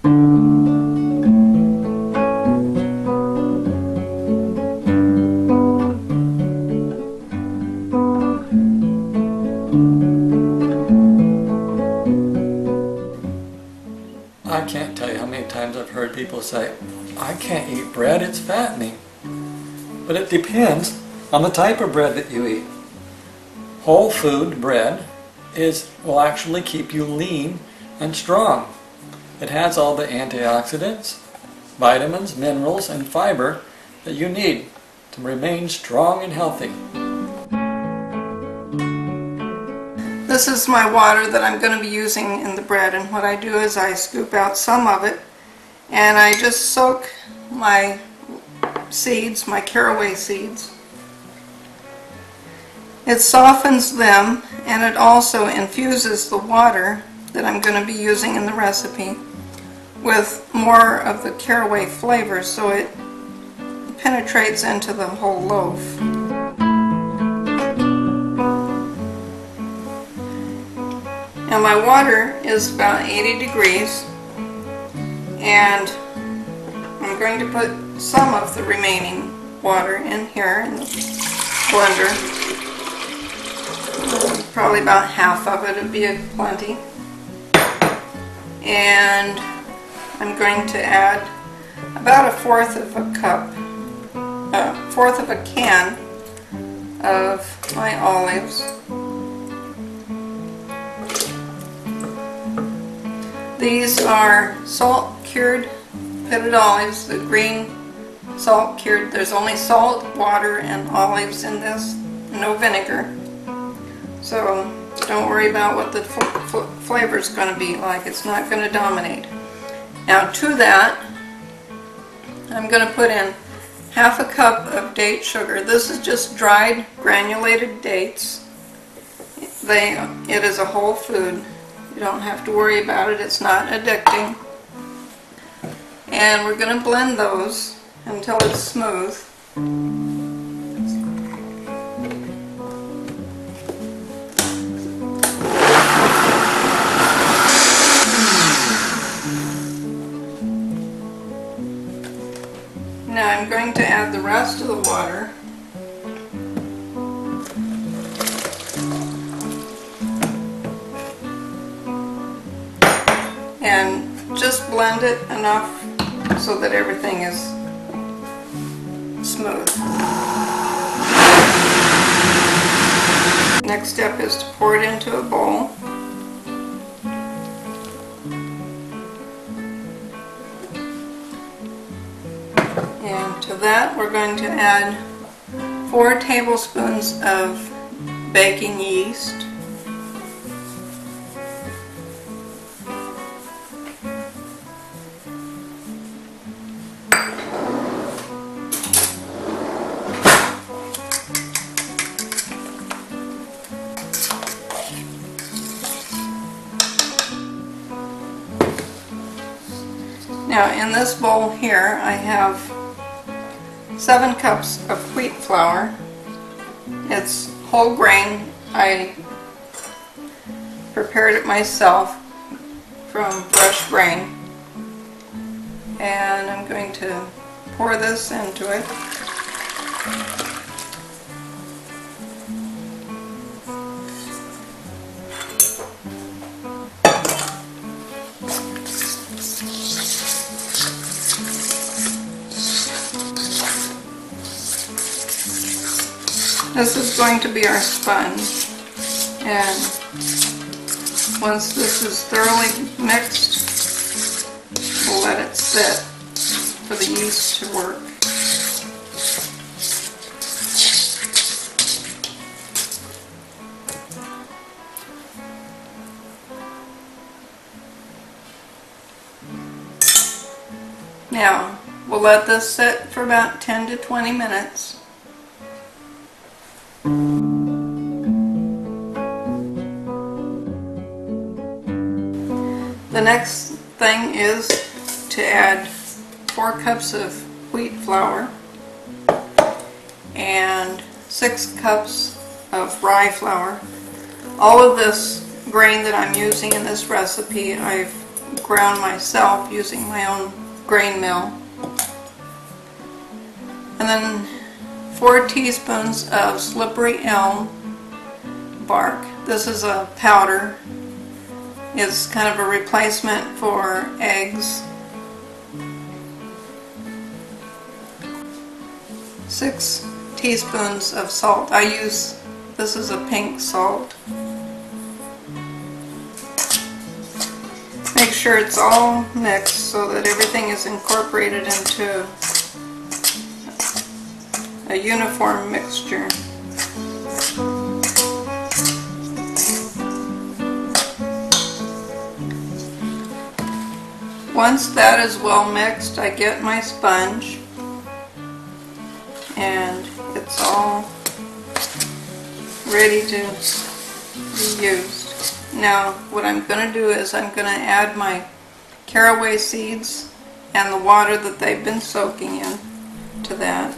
I can't tell you how many times I've heard people say, I can't eat bread, it's fattening. But it depends on the type of bread that you eat. Whole food bread will actually keep you lean and strong. It has all the antioxidants, vitamins, minerals, and fiber that you need to remain strong and healthy. This is my water that I'm going to be using in the bread, and what I do is I scoop out some of it and I just soak my seeds, my caraway seeds. It softens them and it also infuses the water that I'm going to be using in the recipe with more of the caraway flavor so it penetrates into the whole loaf. Now my water is about 80 degrees and I'm going to put some of the remaining water in here in the blender. Probably about half of it would be plenty. And I'm going to add about a fourth of a can of my olives. These are salt-cured pitted olives, the green salt-cured. There's only salt, water, and olives in this, no vinegar. So don't worry about what the flavor is going to be like. It's not going to dominate. Now to that, I'm going to put in half a cup of date sugar. This is just dried granulated dates. It is a whole food. You don't have to worry about it. It's not addicting. And we're going to blend those until it's smooth. Now I'm going to add the rest of the water. And just blend it enough so that everything is smooth. Next step is to pour it into a bowl. And to that we're going to add 4 tablespoons of baking yeast. Now in this bowl here I have 7 cups of wheat flour. It's whole grain. I prepared it myself from fresh grain. And I'm going to pour this into it. This is going to be our sponge, and once this is thoroughly mixed, we'll let it sit for the yeast to work. Now, we'll let this sit for about 10 to 20 minutes. The next thing is to add 4 cups of wheat flour and 6 cups of rye flour. All of this grain that I'm using in this recipe I've ground myself using my own grain mill. And then 4 teaspoons of slippery elm bark. This is a powder. It's kind of a replacement for eggs. 6 teaspoons of salt. This is a pink salt. Make sure it's all mixed so that everything is incorporated into a uniform mixture. Once that is well mixed, I get my sponge and it's all ready to be used. Now what I'm going to do is I'm going to add my caraway seeds and the water that they've been soaking in to that.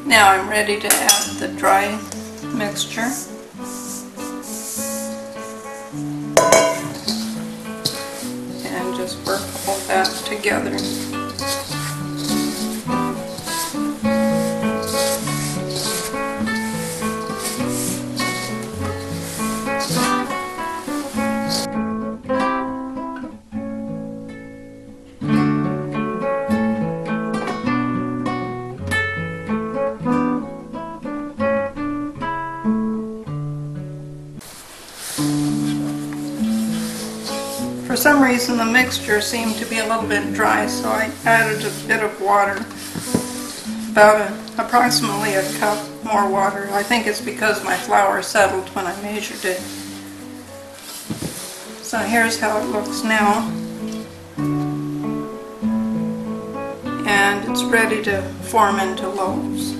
Now I'm ready to add the dry mixture. And just work all that together. For some reason the mixture seemed to be a little bit dry, so I added a bit of water, about approximately a cup more water. I think it's because my flour settled when I measured it. So here's how it looks now. And it's ready to form into loaves.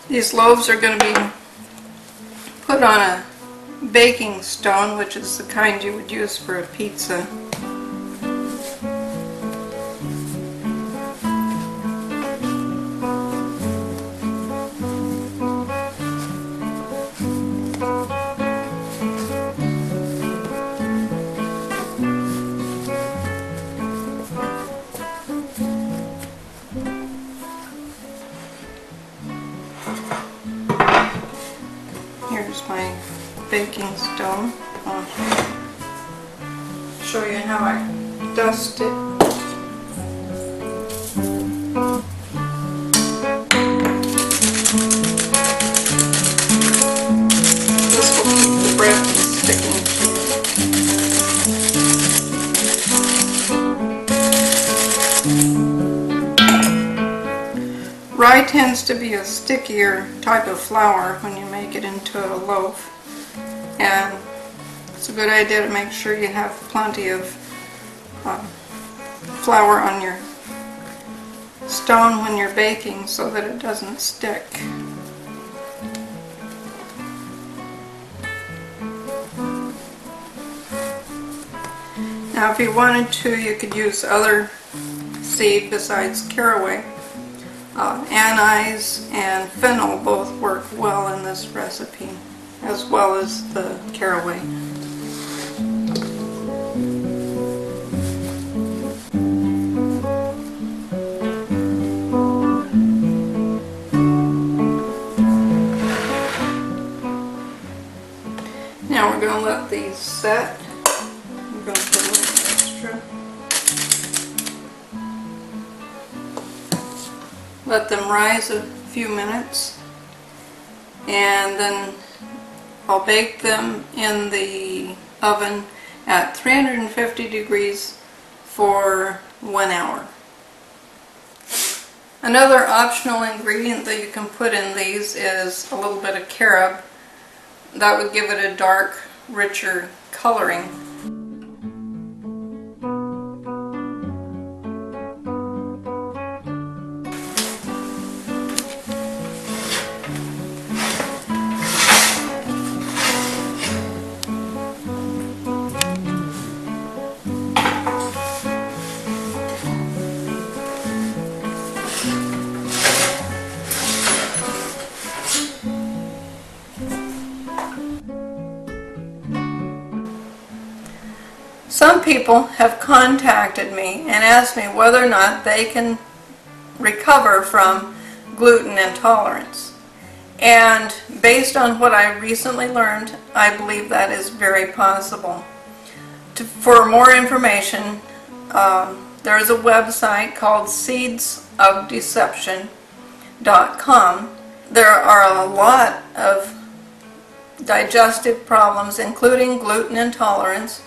These loaves are going to be put on a baking stone, which is the kind you would use for a pizza. Here's my baking stone. I'll show you how I dust it. This will keep the bread from sticking to it. Rye tends to be a stickier type of flour when you make it into a loaf, and it's a good idea to make sure you have plenty of flour on your stone when you're baking so that it doesn't stick. Now if you wanted to, you could use other seed besides caraway. Anise and fennel both work well in this recipe, as well as the caraway. Now we're going to let these set. We're going to put a little extra. Let them rise a few minutes, and then I'll bake them in the oven at 350 degrees for 1 hour. Another optional ingredient that you can put in these is a little bit of carob. That would give it a dark, richer coloring. Some people have contacted me and asked me whether or not they can recover from gluten intolerance. And based on what I recently learned, I believe that is very possible. For more information, there is a website called seedsofdeception.com. There are a lot of digestive problems, including gluten intolerance,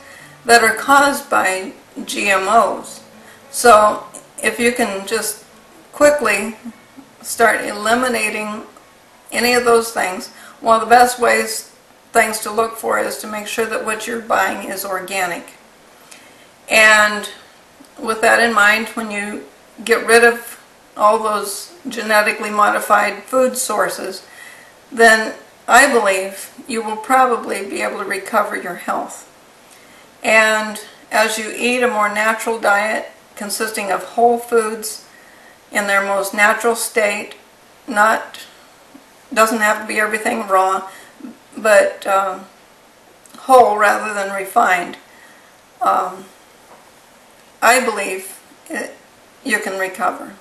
that are caused by GMOs. So if you can just quickly start eliminating any of those things, one of the best things to look for is to make sure that what you're buying is organic. And with that in mind, when you get rid of all those genetically modified food sources, then I believe you will probably be able to recover your health. And as you eat a more natural diet consisting of whole foods in their most natural state, doesn't have to be everything raw, but whole rather than refined, I believe you can recover.